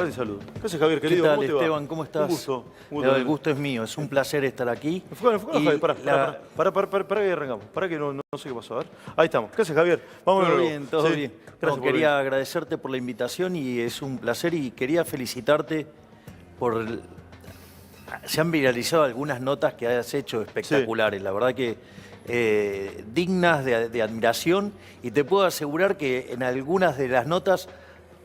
te saludo. ¿Qué haces, Javier, querido? ¿Qué tal, ¿Cómo te va? Esteban? ¿Cómo estás? Un gusto. El gusto es mío, es un placer estar aquí. Enfocalo, Javier, pará que arrancamos. Pará que no sé qué pasó. A ver. Ahí estamos. ¿Qué haces, Javier? Vamos Todo de nuevo. bien, todo Sí. bien. Gracias por Quería venir. agradecerte por la invitación y es un placer y quería felicitarte por... Se han viralizado algunas notas que has hecho espectaculares, la verdad que dignas de admiración, y te puedo asegurar que en algunas de las notas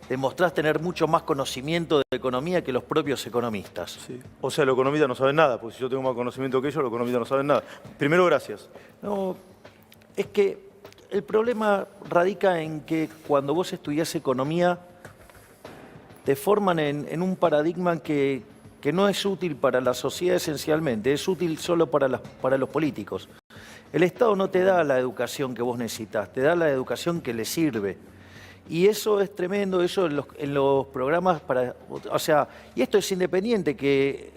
demostrás tener mucho más conocimiento de economía que los propios economistas. Sí. O sea, los economistas no saben nada, porque si yo tengo más conocimiento que ellos, los economistas no saben nada. Primero, gracias. No, es que el problema radica en que cuando vos estudiás economía te forman en un paradigma que no es útil para la sociedad esencialmente, es útil solo para los políticos. El Estado no te da la educación que vos necesitas, te da la educación que le sirve. Y eso es tremendo, eso en los programas o sea, y esto es independiente que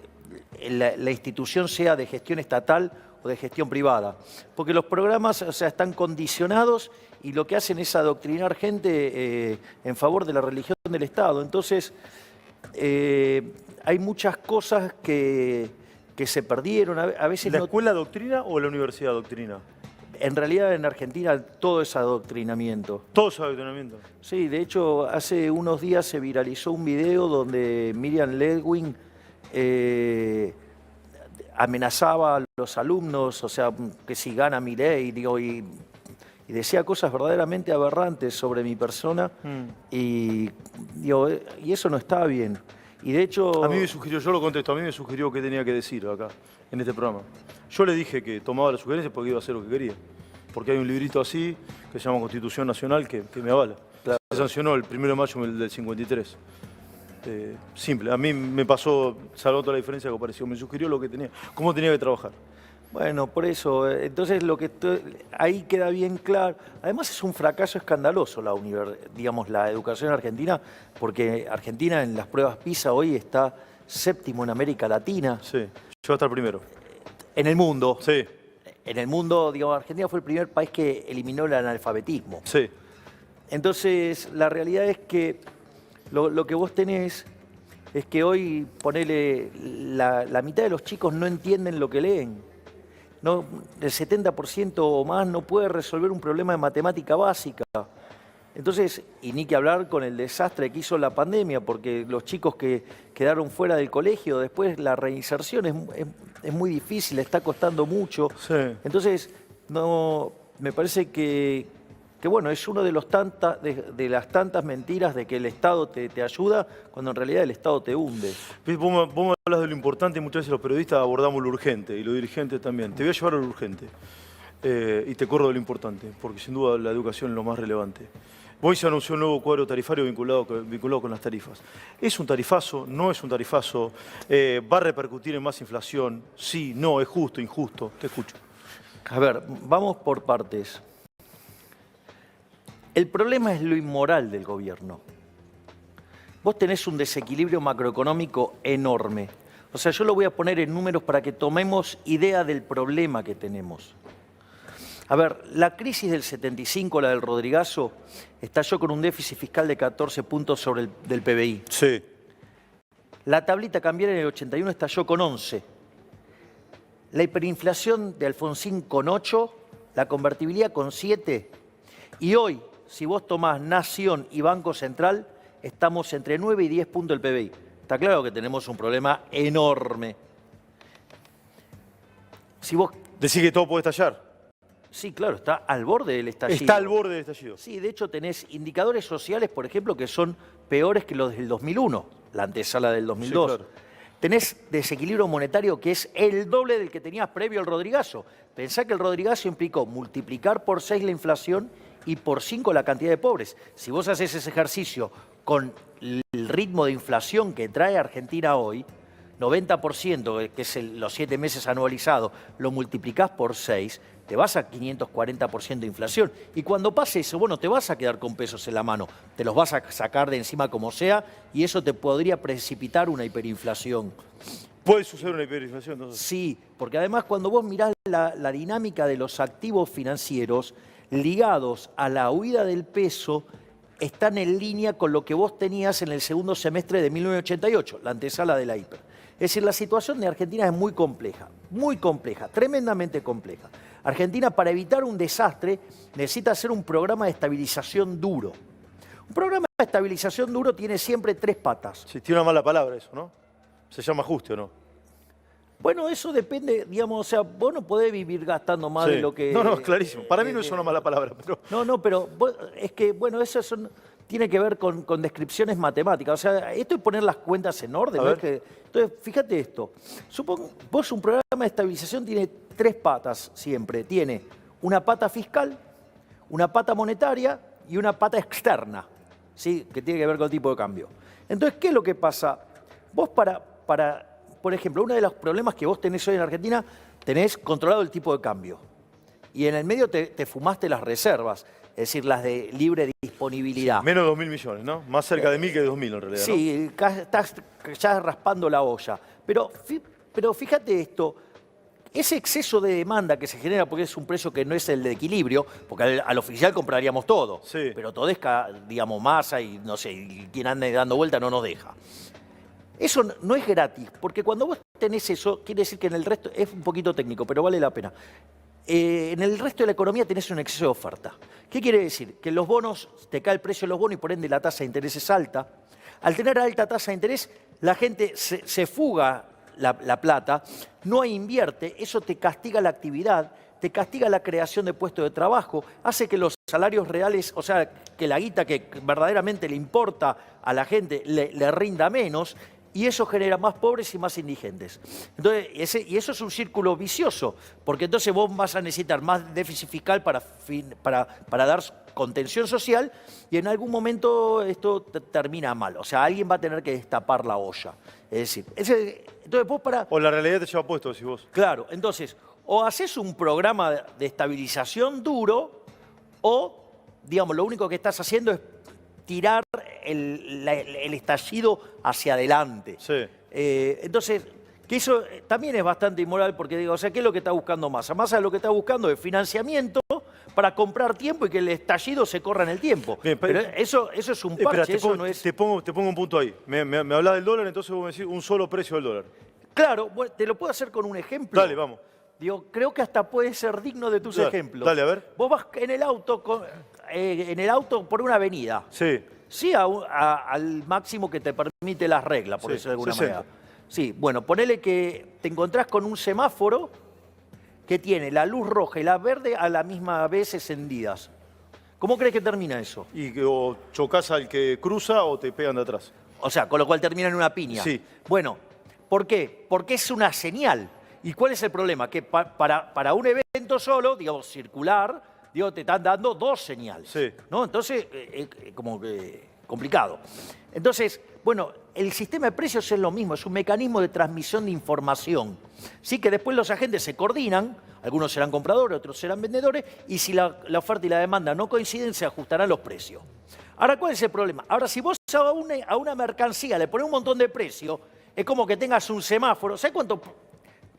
la institución sea de gestión estatal o de gestión privada, porque los programas, o sea, están condicionados y lo que hacen es adoctrinar gente en favor de la religión del Estado. Entonces, hay muchas cosas que se perdieron, a veces ¿La no... escuela doctrina o la universidad doctrina? En realidad en Argentina todo es adoctrinamiento. Todo es adoctrinamiento. Sí, de hecho hace unos días se viralizó un video donde Miriam Ledwin amenazaba a los alumnos, o sea, que si gana Milei, digo, y decía cosas verdaderamente aberrantes sobre mi persona, y eso no está bien. Y de hecho... A mí me sugirió, yo lo contesto, a mí me sugirió qué tenía que decir acá, en este programa. Yo le dije que tomaba las sugerencias porque iba a hacer lo que quería. Porque hay un librito así, que se llama Constitución Nacional, que me avala. Claro. Se sancionó el 1 de mayo del 53. Simple, a mí me pasó, salvo toda la diferencia que apareció, me sugirió lo que tenía, cómo tenía que trabajar. Bueno, por eso, entonces ahí queda bien claro. Además es un fracaso escandaloso la educación argentina, porque Argentina en las pruebas PISA hoy está séptimo en América Latina. Sí, yo voy a estar primero. En el mundo. Sí. En el mundo, digamos, Argentina fue el primer país que eliminó el analfabetismo. Sí. Entonces, la realidad es que lo que vos tenés es que hoy, ponele, la mitad de los chicos no entienden lo que leen. No, el 70% o más no puede resolver un problema de matemática básica. Entonces, y ni que hablar con el desastre que hizo la pandemia, porque los chicos que quedaron fuera del colegio, después la reinserción es muy difícil, está costando mucho. Sí. Entonces, no, me parece que bueno, es uno de las tantas mentiras de que el Estado te ayuda, cuando en realidad el Estado te hunde. Vos me hablas de lo importante y muchas veces los periodistas abordamos lo urgente y los dirigentes también. Te voy a llevar a lo urgente y te corro de lo importante, porque sin duda la educación es lo más relevante. Hoy se anunció un nuevo cuadro tarifario vinculado con las tarifas. ¿Es un tarifazo? ¿No es un tarifazo? ¿Va a repercutir en más inflación? Sí, no, es justo, injusto. Te escucho. A ver, vamos por partes. El problema es lo inmoral del gobierno. Vos tenés un desequilibrio macroeconómico enorme. O sea, yo lo voy a poner en números para que tomemos idea del problema que tenemos. A ver, la crisis del 75, la del Rodrigazo, estalló con un déficit fiscal de 14 puntos sobre del PBI. Sí. La tablita cambiaria en el 81 estalló con 11. La hiperinflación de Alfonsín con 8, la convertibilidad con 7. Y hoy, si vos tomás Nación y Banco Central, estamos entre 9 y 10 puntos del PBI. Está claro que tenemos un problema enorme. Si vos... ¿Decís que todo puede estallar? Sí, claro, está al borde del estallido. Está al borde del estallido. Sí, de hecho tenés indicadores sociales, por ejemplo, que son peores que los del 2001, la antesala del 2002. Sí, claro. Tenés desequilibrio monetario que es el doble del que tenías previo al Rodrigazo. Pensá que el Rodrigazo implicó multiplicar por 6 la inflación y por 5 la cantidad de pobres. Si vos haces ese ejercicio con el ritmo de inflación que trae Argentina hoy, 90%, que es los 7 meses anualizados, lo multiplicás por 6, te vas a 540% de inflación. Y cuando pase eso, bueno, te vas a quedar con pesos en la mano, te los vas a sacar de encima como sea, y eso te podría precipitar una hiperinflación. ¿Puede suceder una hiperinflación entonces? Sí, porque además cuando vos mirás la dinámica de los activos financieros ligados a la huida del peso, están en línea con lo que vos tenías en el segundo semestre de 1988, la antesala de la hiper. Es decir, la situación de Argentina es muy compleja, tremendamente compleja. Argentina, para evitar un desastre, necesita hacer un programa de estabilización duro. Un programa de estabilización duro tiene siempre 3 patas. Sí, tiene una mala palabra eso, ¿no? ¿Se llama ajuste o no? Bueno, eso depende, digamos, o sea, vos no podés vivir gastando más de lo que... No, es clarísimo. Para mí no es una mala palabra, pero... No, pero es que, bueno, eso tiene que ver con descripciones matemáticas. O sea, esto es poner las cuentas en orden. ¿No? Entonces, fíjate esto. Vos un programa de estabilización tiene 3 patas siempre. Tiene una pata fiscal, una pata monetaria y una pata externa, ¿sí? Que tiene que ver con el tipo de cambio. Entonces, ¿qué es lo que pasa? Vos por ejemplo, uno de los problemas que vos tenés hoy en Argentina, tenés controlado el tipo de cambio. Y en el medio te fumaste las reservas, es decir, las de libre disponibilidad. Sí, menos de 2.000 millones, ¿no? Más cerca de 1.000 que de 2.000 en realidad, sí, ¿no? Estás ya raspando la olla. Pero fíjate esto, ese exceso de demanda que se genera, porque es un precio que no es el de equilibrio, porque al oficial compraríamos todo, sí. pero Todesca, digamos, Massa y no sé, y quien ande dando vuelta no nos deja. Eso no es gratis, porque cuando vos tenés eso, quiere decir que en el resto, es un poquito técnico, pero vale la pena. En el resto de la economía tenés un exceso de oferta. ¿Qué quiere decir? Que los bonos, te cae el precio de los bonos y por ende la tasa de interés es alta. Al tener alta tasa de interés, la gente se fuga la plata, no invierte, eso te castiga la actividad, te castiga la creación de puestos de trabajo, hace que los salarios reales, o sea, que la guita que verdaderamente le importa a la gente le rinda menos, y eso genera más pobres y más indigentes. Entonces, y eso es un círculo vicioso, porque entonces vos vas a necesitar más déficit fiscal para dar contención social, y en algún momento esto termina mal. O sea, alguien va a tener que destapar la olla. Es decir, entonces vos O la realidad te lleva puesto, decís vos. Claro, entonces, o haces un programa de estabilización duro, o, digamos, lo único que estás haciendo es tirar el estallido hacia adelante. Sí. Entonces, que eso también es bastante inmoral, porque digo, o sea, ¿qué es lo que está buscando Massa? Massa lo que está buscando es financiamiento para comprar tiempo y que el estallido se corra en el tiempo. Bien, pero eso es un parche, eso no es... Te pongo un punto ahí. Me hablás del dólar, entonces vos me decís un solo precio del dólar. Claro, bueno, te lo puedo hacer con un ejemplo. Dale, vamos. Digo, creo que hasta puede ser digno de tus ejemplos. Dale, a ver. Vos vas en el auto por una avenida. Sí. Sí, al máximo que te permite las reglas, por decirlo de alguna 60. manera. Sí, bueno, ponele que te encontrás con un semáforo que tiene la luz roja y la verde a la misma vez encendidas. ¿Cómo crees que termina eso? Y que o chocás al que cruza o te pegan de atrás. O sea, con lo cual termina en una piña. Sí. Bueno, ¿por qué? Porque es una señal. ¿Y cuál es el problema? Que para un evento solo, digamos, circular, te están dando 2 señales. Sí. ¿No? Entonces, como que complicado. Entonces, bueno, el sistema de precios es lo mismo, es un mecanismo de transmisión de información. Sí, que después los agentes se coordinan, algunos serán compradores, otros serán vendedores, y si la oferta y la demanda no coinciden, se ajustarán los precios. Ahora, ¿cuál es el problema? Ahora, si vos a una mercancía le pones un montón de precios, es como que tengas un semáforo. ¿Sabés cuántos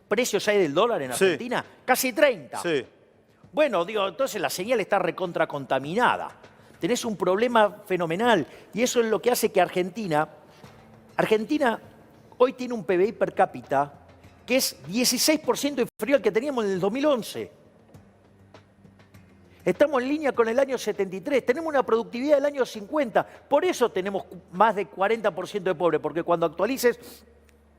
precios hay del dólar en Argentina? Sí. Casi 30. Sí. Bueno, digo, entonces la señal está recontracontaminada. Tenés un problema fenomenal y eso es lo que hace que Argentina hoy tiene un PBI per cápita que es 16% inferior al que teníamos en el 2011. Estamos en línea con el año 73, tenemos una productividad del año 50, por eso tenemos más de 40% de pobres, porque cuando actualices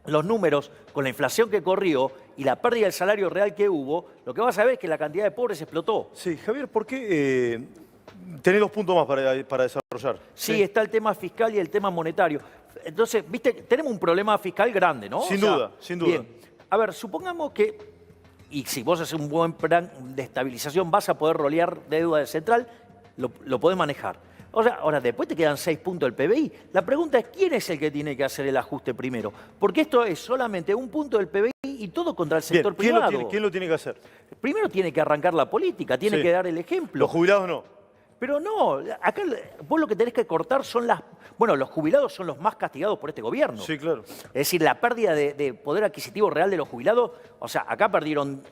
los números con la inflación que corrió y la pérdida del salario real que hubo, lo que vas a ver es que la cantidad de pobres explotó. Sí, Javier, ¿por qué tenés 2 puntos más para desarrollar? Sí, está el tema fiscal y el tema monetario. Entonces, viste, tenemos un problema fiscal grande, ¿no? Sin duda, sin duda. Bien. A ver, supongamos que, y si vos haces un buen plan de estabilización, vas a poder rolear deuda del central, lo podés manejar. O sea, ahora, después te quedan 6 puntos del PBI. La pregunta es, ¿quién es el que tiene que hacer el ajuste primero? Porque esto es solamente un punto del PBI y todo contra el sector privado. ¿Quién lo tiene que hacer? Primero tiene que arrancar la política, tiene que dar el ejemplo. Los jubilados no. Pero no, acá vos lo que tenés que cortar son las... Bueno, los jubilados son los más castigados por este gobierno. Sí, claro. Es decir, la pérdida de poder adquisitivo real de los jubilados, o sea, acá perdieron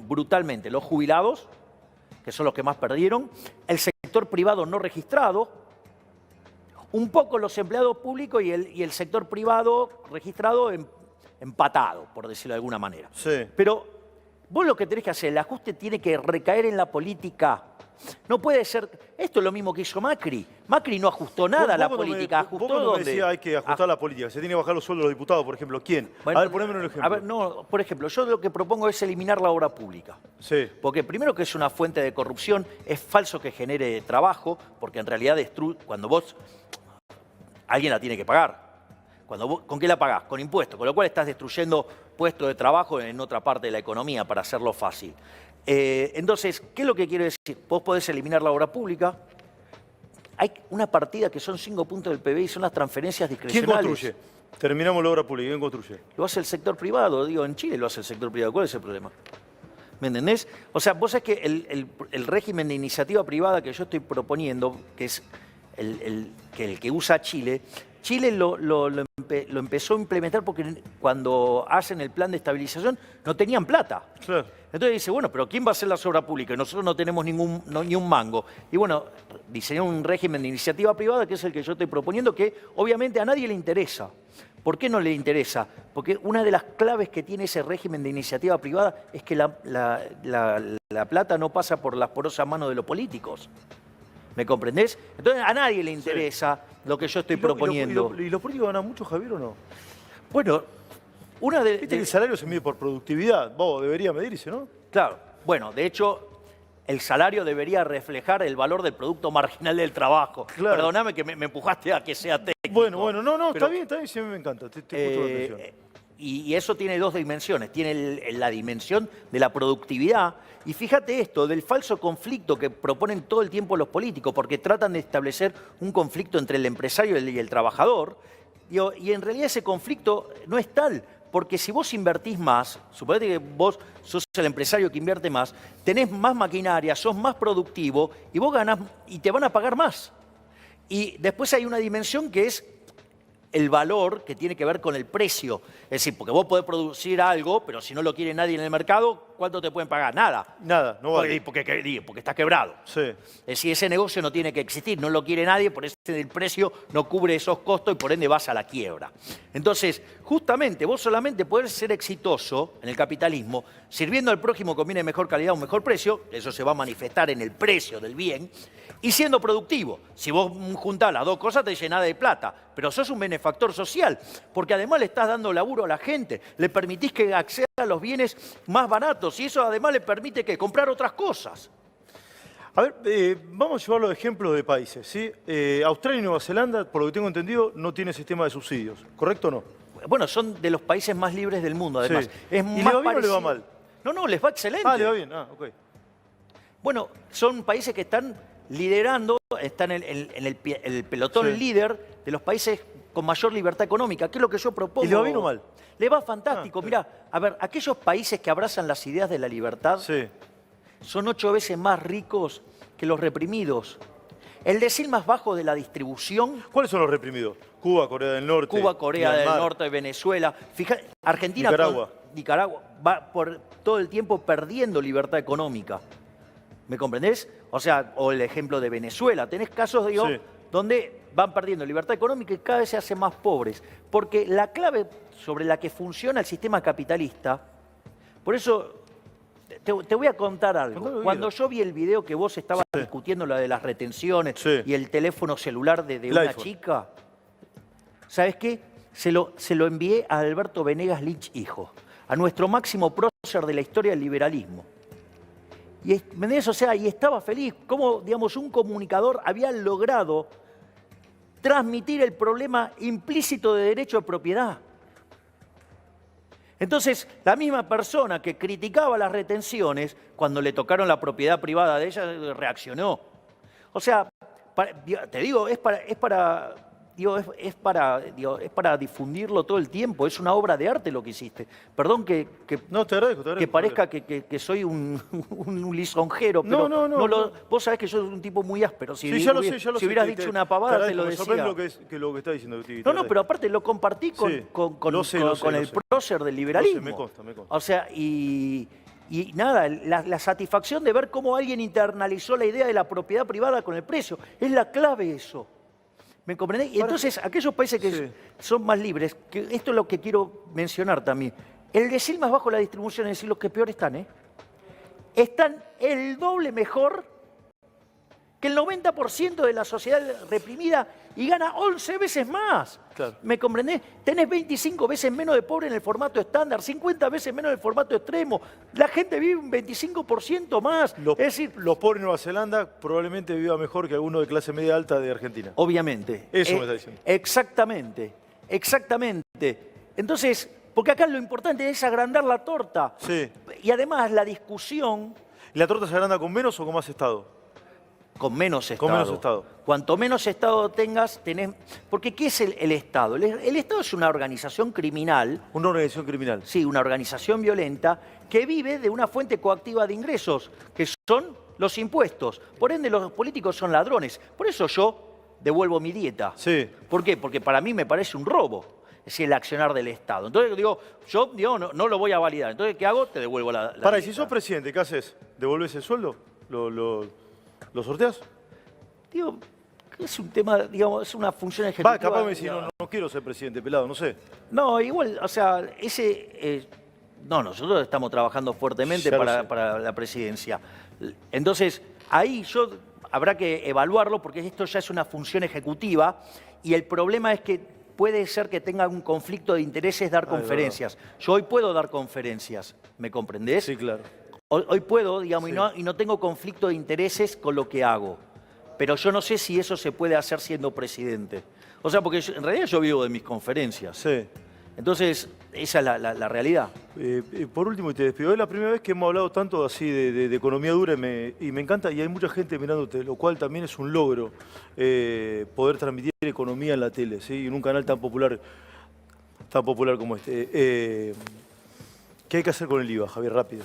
brutalmente los jubilados, que son los que más perdieron, el sector privado no registrado, un poco los empleados públicos y el sector privado registrado empatado, por decirlo de alguna manera. Sí. Pero vos lo que tenés que hacer, el ajuste tiene que recaer en la política. No puede ser... Esto es lo mismo que hizo Macri. Macri no ajustó nada a la política. ¿Ajustó vos dónde? me decías hay que ajustar la política. Se tiene que bajar los sueldos de los diputados, por ejemplo. ¿Quién? Bueno, a ver, poneme un ejemplo. A ver, no, por ejemplo, yo lo que propongo es eliminar la obra pública. Sí. Porque primero que es una fuente de corrupción, es falso que genere trabajo, porque en realidad cuando vos... Alguien la tiene que pagar. ¿Con qué la pagás? Con impuestos, con lo cual estás destruyendo puestos de trabajo en otra parte de la economía, para hacerlo fácil. Entonces, ¿qué es lo que quiero decir? Vos podés eliminar la obra pública. Hay una partida que son 5 puntos del PBI, son las transferencias ¿Quién discrecionales. construye? Terminamos la obra pública. ¿Quién construye? Lo hace el sector privado, digo, en Chile lo hace el sector privado. ¿Cuál es el problema? ¿Me entendés? O sea, vos sabés que el régimen de iniciativa privada que yo estoy proponiendo, que es el que usa Chile, Chile lo empezó a implementar porque cuando hacen el plan de estabilización no tenían plata. Claro. Entonces dice, bueno, pero ¿quién va a hacer las obras públicas? Nosotros no tenemos ni un mango. Y bueno, diseñó un régimen de iniciativa privada, que es el que yo estoy proponiendo, que obviamente a nadie le interesa. ¿Por qué no le interesa? Porque una de las claves que tiene ese régimen de iniciativa privada es que la plata no pasa por las porosas manos de los políticos. ¿Me comprendés? Entonces a nadie le interesa lo que yo estoy proponiendo. ¿Y los políticos ganan mucho, Javier, o no? Bueno, una de... Viste que el salario se mide por productividad. Vos debería medirse, ¿no? Claro. Bueno, de hecho, el salario debería reflejar el valor del producto marginal del trabajo. Claro. Perdóname que me empujaste a que sea técnico. Bueno, no, pero, está bien, sí me encanta. Te escucho con atención. Y eso tiene dos dimensiones. Tiene la dimensión de la productividad. Y fíjate esto, del falso conflicto que proponen todo el tiempo los políticos, porque tratan de establecer un conflicto entre el empresario y el trabajador. Y en realidad ese conflicto no es tal. Porque si vos invertís más, suponete que vos sos el empresario que invierte más, tenés más maquinaria, sos más productivo y vos ganás y te van a pagar más. Y después hay una dimensión que es el valor, que tiene que ver con el precio. Es decir, porque vos podés producir algo, pero si no lo quiere nadie en el mercado, ¿cuánto te pueden pagar? Nada. Nada, no vale. Porque está quebrado. Sí. Es decir, ese negocio no tiene que existir, no lo quiere nadie, por eso el precio no cubre esos costos y por ende vas a la quiebra. Entonces, justamente, vos solamente podés ser exitoso en el capitalismo, sirviendo al prójimo con bien de mejor calidad o un mejor precio, eso se va a manifestar en el precio del bien, y siendo productivo. Si vos juntás las dos cosas, te llenás de plata, pero sos un benefactor social, porque además le estás dando laburo a la gente, le permitís que acceda a los bienes más baratos, y eso además le permite que comprar otras cosas. A ver, vamos a llevarlo de ejemplos de países, ¿sí? Australia y Nueva Zelanda, por lo que tengo entendido, no tiene sistema de subsidios, ¿correcto o no? Bueno, son de los países más libres del mundo, además. Sí. Es ¿Y más le va bien o le va parecido... mal? No, les va excelente. Ah, le va bien, ok. Bueno, son países que están liderando, están en el pelotón Sí. líder de los países con mayor libertad económica, que es lo que yo propongo. ¿Y le va bien o mal? Le va fantástico. Ah, sí. Mirá, a ver, aquellos países que abrazan las ideas de la libertad Sí. son 8 veces más ricos que los reprimidos. El decil más bajo de la distribución... ¿Cuáles son los reprimidos? Cuba, Corea del Norte. Cuba, Corea Myanmar. del Norte, Venezuela. Argentina, Nicaragua. va por todo el tiempo perdiendo libertad económica. ¿Me comprendés? O sea, o el ejemplo de Venezuela. Tenés casos, digo, Sí. donde van perdiendo libertad económica y cada vez se hacen más pobres. Porque la clave sobre la que funciona el sistema capitalista, por eso te voy a contar algo. Cuando yo vi el video que vos estabas discutiendo, la de las retenciones Sí. y el teléfono celular de El una iPhone. chica, ¿sabes qué? Se lo envié a Alberto Venegas Lynch, hijo, a nuestro máximo prócer de la historia del liberalismo. Y, ¿me entendés? O sea, y estaba feliz. Cómo, digamos, un comunicador había logrado transmitir el problema implícito de derecho de propiedad. Entonces, la misma persona que criticaba las retenciones, cuando le tocaron la propiedad privada de ella, reaccionó. O sea, te digo, es para difundirlo todo el tiempo. Es una obra de arte lo que hiciste. Perdón No, te agradezco. que parezca que soy un lisonjero, pero No. vos sabés que yo soy un tipo muy áspero. Si, Sí, ya lo sé. si hubieras dicho una pavada, te lo Me decía. sorprende lo que está diciendo. No, pero aparte lo compartí con Lo sé, el prócer del liberalismo. Me consta. O sea, y nada, la satisfacción de ver cómo alguien internalizó la idea de la propiedad privada con el precio. Es la clave eso. ¿Me comprendés? Y entonces, aquellos países que Sí. son más libres, que esto es lo que quiero mencionar también, el decil más bajo de la distribución, es decir, los que peor están, están el doble mejor que el 90% de la sociedad reprimida y gana 11 veces más. Claro. ¿Me comprendés? Tenés 25 veces menos de pobre en el formato estándar, 50 veces menos en el formato extremo. La gente vive un 25% más. Los, Es decir, los pobres de Nueva Zelanda probablemente viva mejor que alguno de clase media alta de Argentina. obviamente. Eso me está diciendo. Exactamente, exactamente. Entonces, porque acá lo importante es agrandar la torta. Sí. Y además la discusión ¿Y la torta se agranda con menos o con más Estado? con menos Estado. Con menos Estado. Cuanto menos Estado tengas, tenés... Porque ¿qué es el Estado? El Estado es una organización criminal, Una organización criminal. sí, una organización violenta, que vive de una fuente coactiva de ingresos, que son los impuestos. Por ende, los políticos son ladrones. Por eso yo devuelvo mi dieta. Sí. ¿Por qué? Porque para mí me parece un robo. Es decir, el accionar del Estado. Entonces digo, yo digo, no lo voy a validar. Entonces, ¿qué hago? Te devuelvo la Para, y dieta. si sos presidente, ¿qué haces? ¿Devolves el sueldo? ¿Lo sorteas? Digo, es un tema, digamos, es una función Va, ejecutiva. capaz me decís, no quiero ser presidente, pelado, no sé. No, igual, o sea, no, nosotros estamos trabajando fuertemente Ya lo sé. para la presidencia. Entonces, ahí habrá que evaluarlo porque esto ya es una función ejecutiva y el problema es que puede ser que tenga un conflicto de intereses dar es conferencias. Yo hoy puedo dar conferencias, ¿me comprendés? Sí, claro. Hoy puedo, digamos, Sí. y no tengo conflicto de intereses con lo que hago. Pero yo no sé si eso se puede hacer siendo presidente. O sea, porque en realidad yo vivo de mis conferencias. Sí. Entonces, esa es la realidad. Por último, y te despido. Es la primera vez que hemos hablado tanto así de economía dura y me encanta, y hay mucha gente mirándote, lo cual también es un logro poder transmitir economía en la tele, ¿sí? En un canal tan popular como este. ¿Qué hay que hacer con el IVA, Javier? Rápido.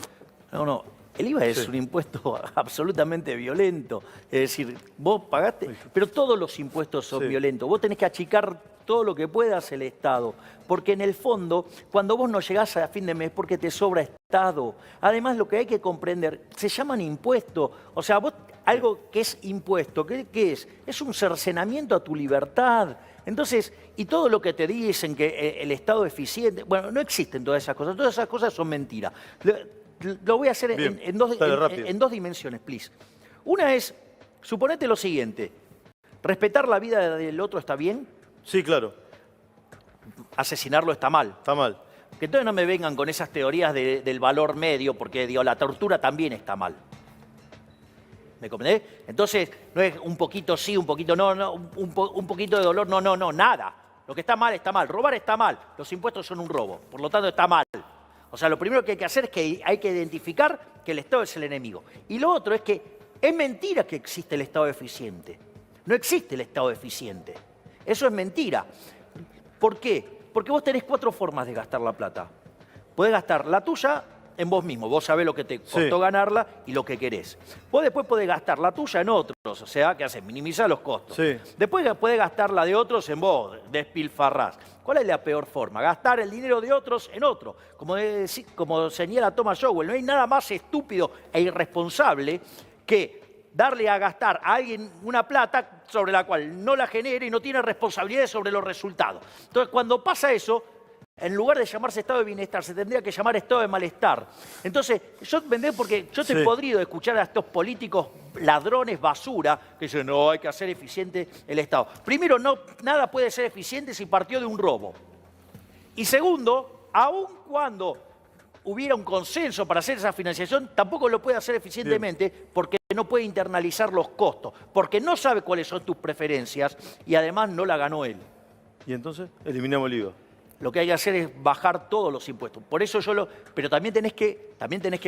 No. El IVA es Sí. un impuesto absolutamente violento. Es decir, vos pagaste, pero todos los impuestos son Sí. violentos. Vos tenés que achicar todo lo que puedas el Estado. Porque en el fondo, cuando vos no llegás a fin de mes, porque te sobra Estado. Además, lo que hay que comprender, se llaman impuestos. O sea, vos, algo que es impuesto, ¿qué es? Es un cercenamiento a tu libertad. Entonces, y todo lo que te dicen que el Estado es eficiente, bueno, no existen todas esas cosas son mentiras. Lo voy a hacer Bien, en rápido. dos dimensiones, please. Una es, suponete lo siguiente, respetar la vida del otro está bien, Sí, claro. asesinarlo está mal. Está mal. Que entonces no me vengan con esas teorías del valor medio, porque digo, la tortura también está mal. ¿Me comprendés? Entonces, no es un poquito sí, un poquito no, un poquito de dolor, no, nada. Lo que está mal está mal. Robar está mal. Los impuestos son un robo. Por lo tanto, está mal. O sea, lo primero que hay que hacer es que hay que identificar que el Estado es el enemigo. Y lo otro es que es mentira que existe el Estado eficiente. No existe el Estado eficiente. Eso es mentira. ¿Por qué? Porque vos tenés 4 formas de gastar la plata. Podés gastar la tuya en vos mismo. Vos sabés lo que te costó ganarla y lo que querés. Vos después podés gastar la tuya en otros. O sea, ¿qué haces? Minimizar los costos. Sí. Después podés gastar la de otros en vos. Despilfarrás. ¿Cuál es la peor forma? Gastar el dinero de otros en otro. Como señala Thomas Sowell, no hay nada más estúpido e irresponsable que darle a gastar a alguien una plata sobre la cual no la genera y no tiene responsabilidades sobre los resultados. Entonces, cuando pasa eso, en lugar de llamarse estado de bienestar, se tendría que llamar estado de malestar. Entonces, porque yo te he podrido escuchar a estos políticos ladrones basura que dicen, no, hay que hacer eficiente el Estado. Primero, nada puede ser eficiente si partió de un robo. Y segundo, aun cuando hubiera un consenso para hacer esa financiación, tampoco lo puede hacer eficientemente porque no puede internalizar los costos, porque no sabe cuáles son tus preferencias y además no la ganó él. ¿Y entonces? Eliminamos el IVA. Lo que hay que hacer es bajar todos los impuestos. Por eso pero también tenés que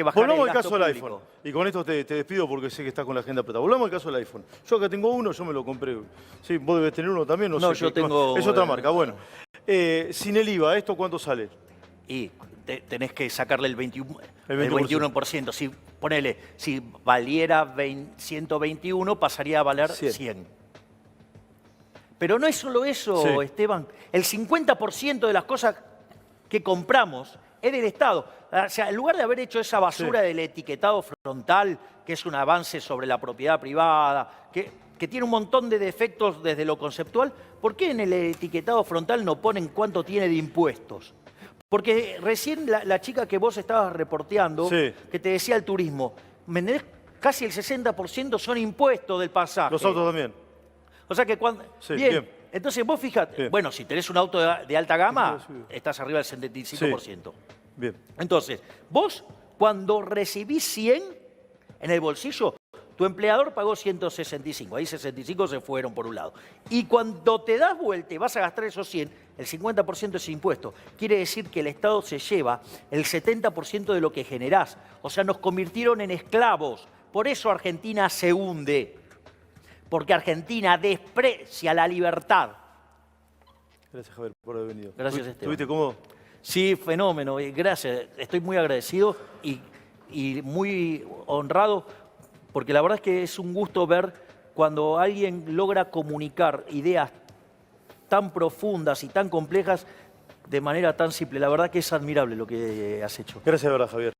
bajar Volvamos el al gasto caso del público. iPhone. Y con esto te despido porque sé que estás con la agenda apretada. Volvamos al caso del iPhone. Yo acá tengo uno, yo me lo compré. Sí, vos debes tener uno también, no sé. Yo tengo... Es otra marca, bueno. Sin el IVA, ¿esto cuánto sale? Y tenés que sacarle el 21%. El 21%. Si valiera 121, pasaría a valer 100. Pero no es solo eso, Esteban. El 50% de las cosas que compramos es del Estado. O sea, en lugar de haber hecho esa basura del etiquetado frontal, que es un avance sobre la propiedad privada, que tiene un montón de defectos desde lo conceptual, ¿por qué en el etiquetado frontal no ponen cuánto tiene de impuestos? Porque recién la chica que vos estabas reporteando, Sí. que te decía el turismo, ¿me entendés? Casi el 60% son impuestos del pasaje. Los autos también. O sea que cuando... Sí, bien. bien. Entonces vos fijate, Bien. bueno, si tenés un auto de alta gama, Sí, sí. estás arriba del 75%. Bien. Entonces, vos cuando recibís 100 en el bolsillo, tu empleador pagó 165, ahí 65 se fueron por un lado. Y cuando te das vuelta y vas a gastar esos 100, el 50% es impuesto. Quiere decir que el Estado se lleva el 70% de lo que generás. O sea, nos convirtieron en esclavos. Por eso Argentina se hunde. Porque Argentina desprecia la libertad. Gracias, Javier, por haber venido. Gracias, Esteban. ¿Estuviste cómodo? Sí, fenómeno. Gracias. Estoy muy agradecido y muy honrado, porque la verdad es que es un gusto ver cuando alguien logra comunicar ideas tan profundas y tan complejas de manera tan simple. La verdad que es admirable lo que has hecho. Gracias, de verdad, Javier.